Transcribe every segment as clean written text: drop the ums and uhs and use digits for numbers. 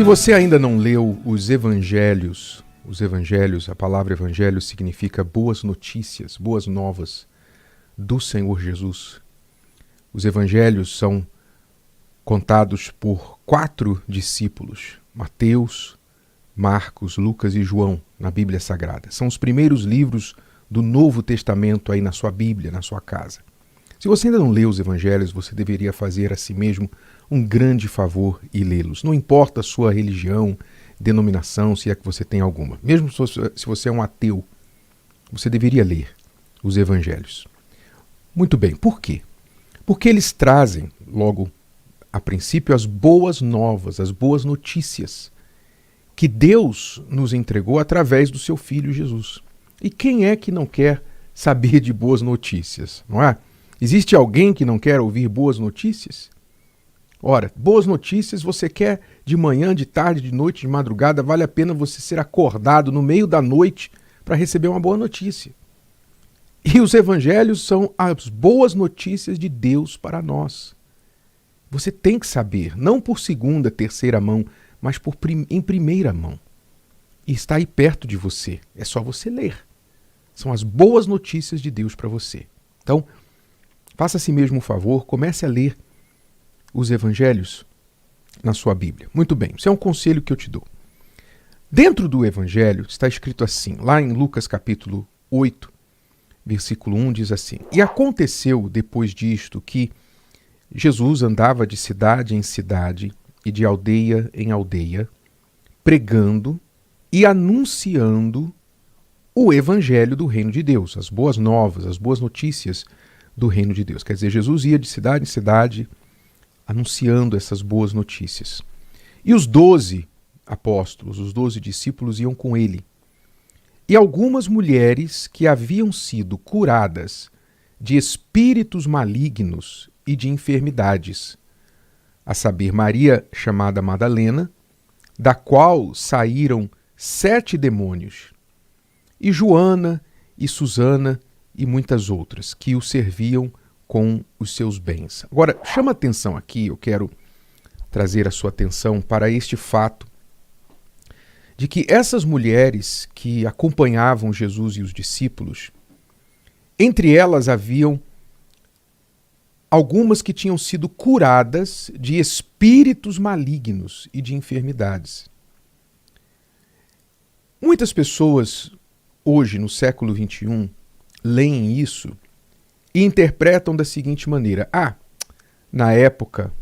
Se você ainda não leu os evangelhos, a palavra evangelho significa boas notícias, boas novas do Senhor Jesus. Os evangelhos são contados por 4 discípulos, Mateus, Marcos, Lucas e João, na Bíblia Sagrada. São os primeiros livros do Novo Testamento aí na sua Bíblia, na sua casa. Se você ainda não leu os evangelhos, você deveria fazer a si mesmo um grande favor e lê-los. Não importa a sua religião, denominação, se é que você tem alguma. Mesmo se você é um ateu, você deveria ler os evangelhos. Muito bem, por quê? Porque eles trazem, logo a princípio, as boas novas, as boas notícias que Deus nos entregou através do seu Filho Jesus. E quem é que não quer saber de boas notícias, não é? Existe alguém que não quer ouvir boas notícias? Ora, boas notícias você quer de manhã, de tarde, de noite, de madrugada, vale a pena você ser acordado no meio da noite para receber uma boa notícia. E os evangelhos são as boas notícias de Deus para nós. Você tem que saber, não por segunda, terceira mão, mas em primeira mão. E está aí perto de você, é só você ler. São as boas notícias de Deus para você. Então, faça a si mesmo um favor, comece a ler os evangelhos na sua Bíblia. Muito bem, isso é um conselho que eu te dou. Dentro do evangelho está escrito assim, lá em Lucas capítulo 8, versículo 1 diz assim: E aconteceu depois disto que Jesus andava de cidade em cidade e de aldeia em aldeia, pregando e anunciando o evangelho do reino de Deus, as boas novas, as boas notícias do reino de Deus. Quer dizer, Jesus ia de cidade em cidade anunciando essas boas notícias. E os 12 apóstolos, os 12 discípulos iam com ele. E algumas mulheres que haviam sido curadas de espíritos malignos e de enfermidades, a saber, Maria, chamada Madalena, da qual saíram 7 demônios, e Joana e Susana e muitas outras, que o serviam com os seus bens. Agora, chama atenção aqui, eu quero trazer a sua atenção para este fato de que essas mulheres que acompanhavam Jesus e os discípulos, entre elas haviam algumas que tinham sido curadas de espíritos malignos e de enfermidades. Muitas pessoas hoje, no século XXI, leem isso e interpretam da seguinte maneira: na época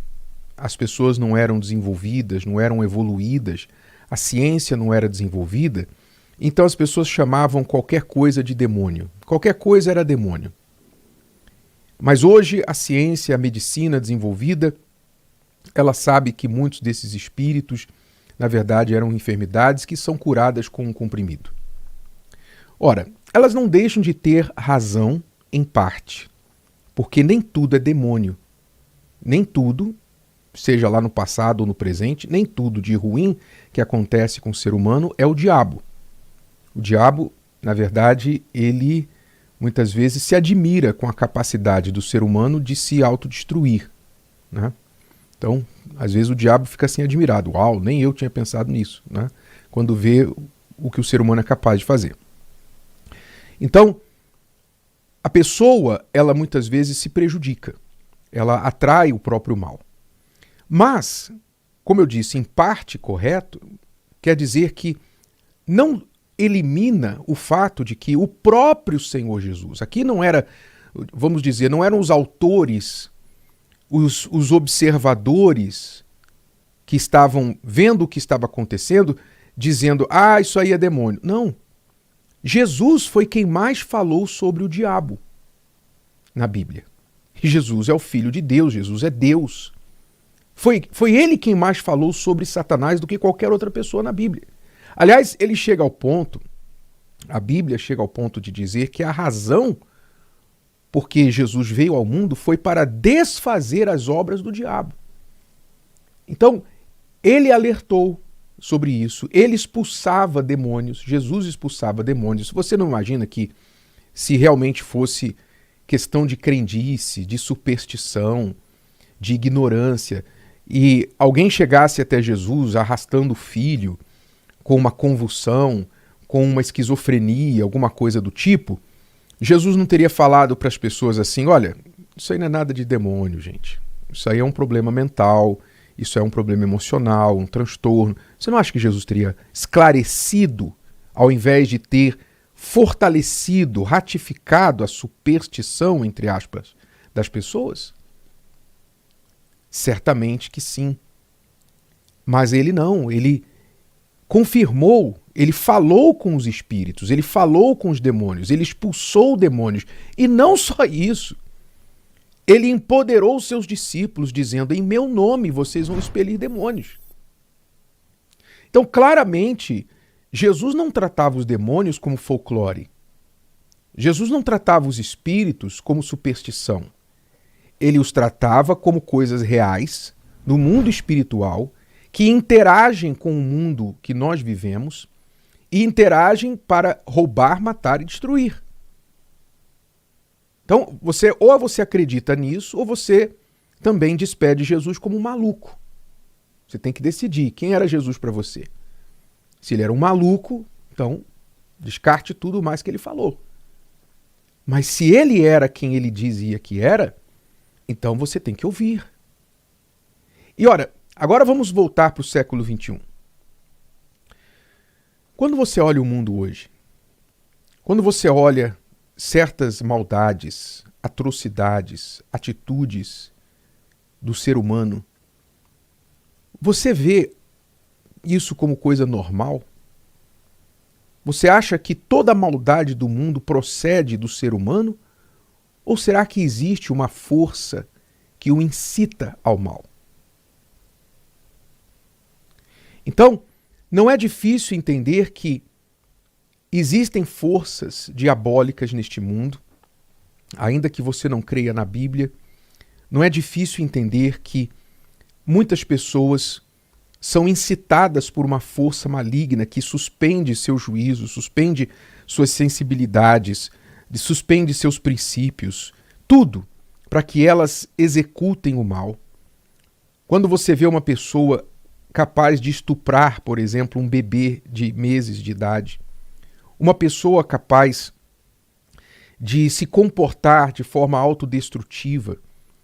as pessoas não eram desenvolvidas, não eram evoluídas, a ciência não era desenvolvida, então as pessoas chamavam qualquer coisa de demônio. Qualquer coisa era demônio. Mas hoje a ciência, a medicina desenvolvida, ela sabe que muitos desses espíritos, na verdade, eram enfermidades que são curadas com um comprimido. Ora, elas não deixam de ter razão em parte, porque nem tudo é demônio. Nem tudo, seja lá no passado ou no presente, nem tudo de ruim que acontece com o ser humano é o diabo. O diabo, na verdade, ele muitas vezes se admira com a capacidade do ser humano de se autodestruir, né? Então, às vezes o diabo fica assim admirado. Uau, nem eu tinha pensado nisso, né? Quando vê o que o ser humano é capaz de fazer. Então, a pessoa, ela muitas vezes se prejudica. Ela atrai o próprio mal. Mas, como eu disse, em parte correto, quer dizer que não elimina o fato de que o próprio Senhor Jesus, aqui não era, vamos dizer, não eram os autores, os observadores que estavam vendo o que estava acontecendo, dizendo, isso aí é demônio. Não. Jesus foi quem mais falou sobre o diabo na Bíblia. E Jesus é o Filho de Deus, Jesus é Deus. Foi ele quem mais falou sobre Satanás do que qualquer outra pessoa na Bíblia. Aliás, ele chega ao ponto, a Bíblia chega ao ponto de dizer que a razão porque Jesus veio ao mundo foi para desfazer as obras do diabo. Então, ele alertou sobre isso, ele expulsava demônios, Jesus expulsava demônios. Você não imagina que se realmente fosse questão de crendice, de superstição, de ignorância, e alguém chegasse até Jesus arrastando o filho com uma convulsão, com uma esquizofrenia, alguma coisa do tipo, Jesus não teria falado para as pessoas assim: olha, isso aí não é nada de demônio, gente. Isso aí é um problema mental, isso é um problema emocional, um transtorno. Você não acha que Jesus teria esclarecido, ao invés de ter fortalecido, ratificado a superstição, entre aspas, das pessoas? Certamente que sim. Mas ele não, ele confirmou, ele falou com os espíritos, ele falou com os demônios, ele expulsou demônios. E não só isso, ele empoderou os seus discípulos, dizendo: em meu nome vocês vão expelir demônios. Então, claramente, Jesus não tratava os demônios como folclore. Jesus não tratava os espíritos como superstição. Ele os tratava como coisas reais, no mundo espiritual, que interagem com o mundo que nós vivemos e interagem para roubar, matar e destruir. Então, ou você acredita nisso, ou você também despede Jesus como um maluco. Você tem que decidir quem era Jesus para você. Se ele era um maluco, então descarte tudo mais que ele falou. Mas se ele era quem ele dizia que era, então você tem que ouvir. E ora, agora vamos voltar para o século XXI. Quando você olha o mundo hoje, quando você olha certas maldades, atrocidades, atitudes do ser humano, você vê isso como coisa normal? Você acha que toda a maldade do mundo procede do ser humano? Ou será que existe uma força que o incita ao mal? Então, não é difícil entender que existem forças diabólicas neste mundo, ainda que você não creia na Bíblia. Não é difícil entender que muitas pessoas são incitadas por uma força maligna que suspende seu juízo, suspende suas sensibilidades, suspende seus princípios, tudo para que elas executem o mal. Quando você vê uma pessoa capaz de estuprar, por exemplo, um bebê de meses de idade, uma pessoa capaz de se comportar de forma autodestrutiva,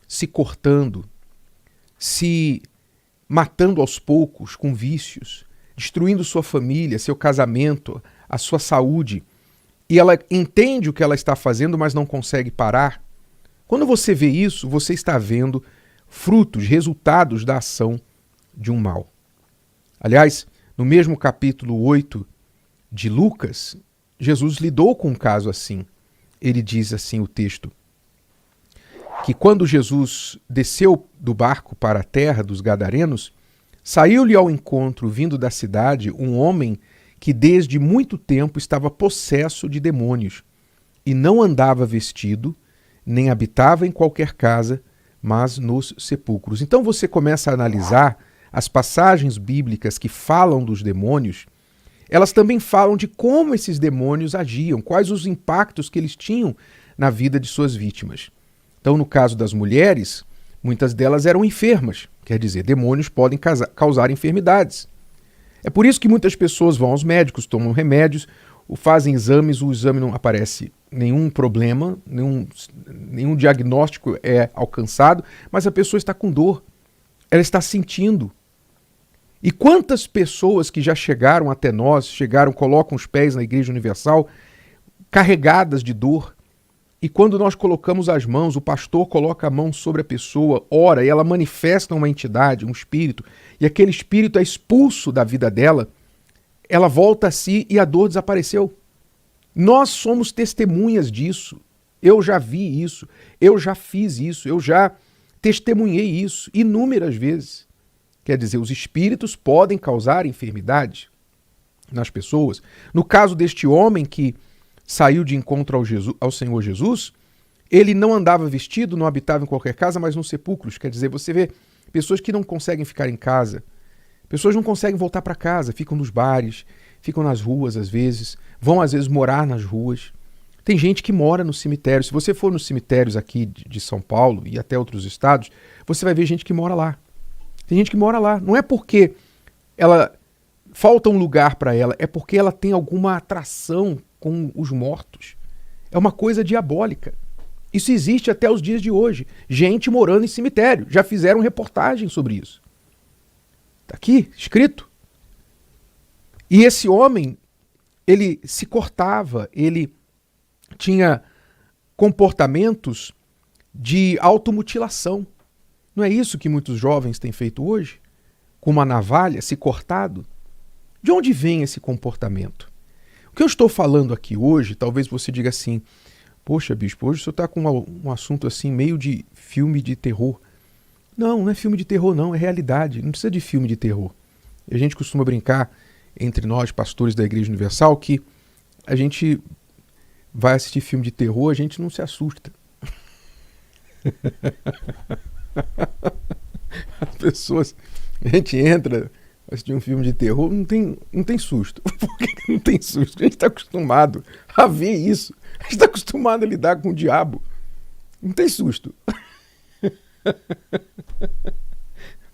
se cortando, se matando aos poucos com vícios, destruindo sua família, seu casamento, a sua saúde, e ela entende o que ela está fazendo, mas não consegue parar. Quando você vê isso, você está vendo frutos, resultados da ação de um mal. Aliás, no mesmo capítulo 8 de Lucas, Jesus lidou com um caso assim. Ele diz assim o texto, que quando Jesus desceu do barco para a terra dos Gadarenos, saiu-lhe ao encontro, vindo da cidade, um homem que desde muito tempo estava possesso de demônios, e não andava vestido, nem habitava em qualquer casa, mas nos sepulcros. Então você começa a analisar as passagens bíblicas que falam dos demônios. Elas também falam de como esses demônios agiam, quais os impactos que eles tinham na vida de suas vítimas. Então, no caso das mulheres, muitas delas eram enfermas, quer dizer, demônios podem causar enfermidades. É por isso que muitas pessoas vão aos médicos, tomam remédios, fazem exames, o exame não aparece nenhum problema, nenhum diagnóstico é alcançado, mas a pessoa está com dor, ela está sentindo. E quantas pessoas que já chegaram até nós, colocam os pés na Igreja Universal, carregadas de dor, e quando nós colocamos as mãos, o pastor coloca a mão sobre a pessoa, ora, e ela manifesta uma entidade, um espírito, e aquele espírito é expulso da vida dela, ela volta a si e a dor desapareceu. Nós somos testemunhas disso. Eu já vi isso, eu já fiz isso, eu já testemunhei isso inúmeras vezes. Quer dizer, os espíritos podem causar enfermidade nas pessoas. No caso deste homem que saiu de encontro ao Senhor Jesus, ele não andava vestido, não habitava em qualquer casa, mas nos sepulcros. Quer dizer, você vê pessoas que não conseguem ficar em casa, pessoas não conseguem voltar para casa, ficam nos bares, ficam nas ruas às vezes, vão às vezes morar nas ruas. Tem gente que mora no cemitério. Se você for nos cemitérios aqui de São Paulo e até outros estados, você vai ver gente que mora lá. Tem gente que mora lá. Não é porque ela falta um lugar para ela, é porque ela tem alguma atração com os mortos. É uma coisa diabólica. Isso existe até os dias de hoje. Gente morando em cemitério. Já fizeram reportagem sobre isso. Está aqui, escrito. E esse homem, ele se cortava, ele tinha comportamentos de automutilação. Não é isso que muitos jovens têm feito hoje? Com uma navalha, se cortado? De onde vem esse comportamento? O que eu estou falando aqui hoje, talvez você diga assim, poxa, bispo, hoje o senhor está com um assunto assim, meio de filme de terror. Não, não é filme de terror não, é realidade. Não precisa de filme de terror. E a gente costuma brincar entre nós, pastores da Igreja Universal, que a gente vai assistir filme de terror, a gente não se assusta. As pessoas, a gente entra, assistir um filme de terror, não tem susto. Por que não tem susto? A gente está acostumado a ver isso. A gente está acostumado a lidar com o diabo. Não tem susto.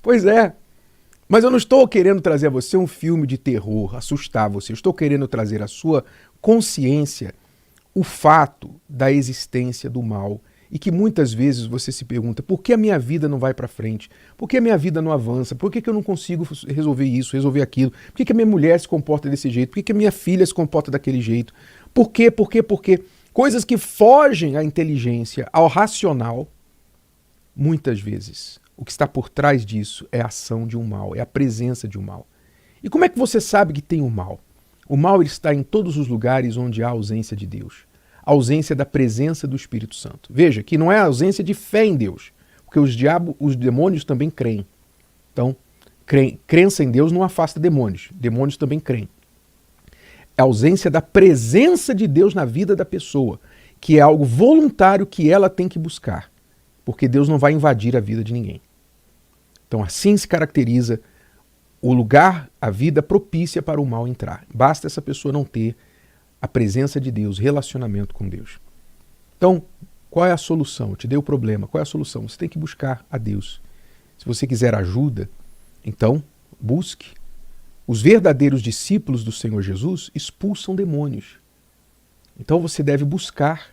Pois é. Mas eu não estou querendo trazer a você um filme de terror, assustar você. Eu estou querendo trazer à sua consciência o fato da existência do mal. E que muitas vezes você se pergunta, por que a minha vida não vai para frente? Por que a minha vida não avança? Por que eu não consigo resolver isso, resolver aquilo? Por que a minha mulher se comporta desse jeito? Por que a minha filha se comporta daquele jeito? Por quê? Por quê? Por quê? Coisas que fogem à inteligência, ao racional, muitas vezes. O que está por trás disso é a ação de um mal, é a presença de um mal. E como é que você sabe que tem um mal? O mal ele está em todos os lugares onde há ausência de Deus. A ausência da presença do Espírito Santo. Veja que não é a ausência de fé em Deus, porque os demônios também creem. Então, crença em Deus não afasta demônios. Demônios também creem. É a ausência da presença de Deus na vida da pessoa, que é algo voluntário que ela tem que buscar, porque Deus não vai invadir a vida de ninguém. Então, assim se caracteriza o lugar, a vida propícia para o mal entrar. Basta essa pessoa não ter a presença de Deus, relacionamento com Deus. Então, qual é a solução? Eu te dei o problema. Qual é a solução? Você tem que buscar a Deus. Se você quiser ajuda, então busque. Os verdadeiros discípulos do Senhor Jesus expulsam demônios. Então você deve buscar.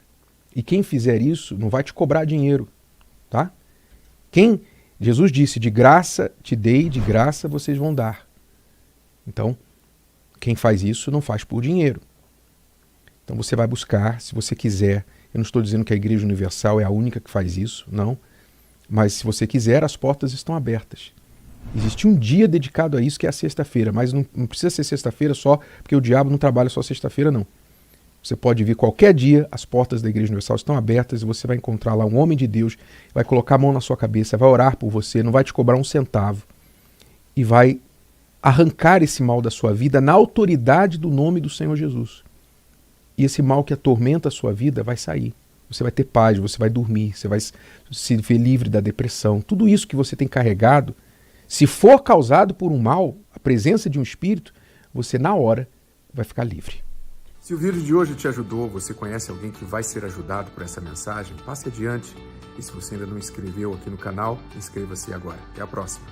E quem fizer isso não vai te cobrar dinheiro, tá? Jesus disse, de graça te dei, de graça vocês vão dar. Então, quem faz isso não faz por dinheiro. Então você vai buscar, se você quiser. Eu não estou dizendo que a Igreja Universal é a única que faz isso, não. Mas se você quiser, as portas estão abertas. Existe um dia dedicado a isso, que é a sexta-feira. Mas não precisa ser sexta-feira só, porque o diabo não trabalha só sexta-feira, não. Você pode vir qualquer dia, as portas da Igreja Universal estão abertas e você vai encontrar lá um homem de Deus, vai colocar a mão na sua cabeça, vai orar por você, não vai te cobrar um centavo e vai arrancar esse mal da sua vida na autoridade do nome do Senhor Jesus. E esse mal que atormenta a sua vida vai sair. Você vai ter paz, você vai dormir, você vai se ver livre da depressão. Tudo isso que você tem carregado, se for causado por um mal, a presença de um espírito, você na hora vai ficar livre. Se o vídeo de hoje te ajudou, você conhece alguém que vai ser ajudado por essa mensagem, passe adiante. E se você ainda não inscreveu aqui no canal, inscreva-se agora. Até a próxima.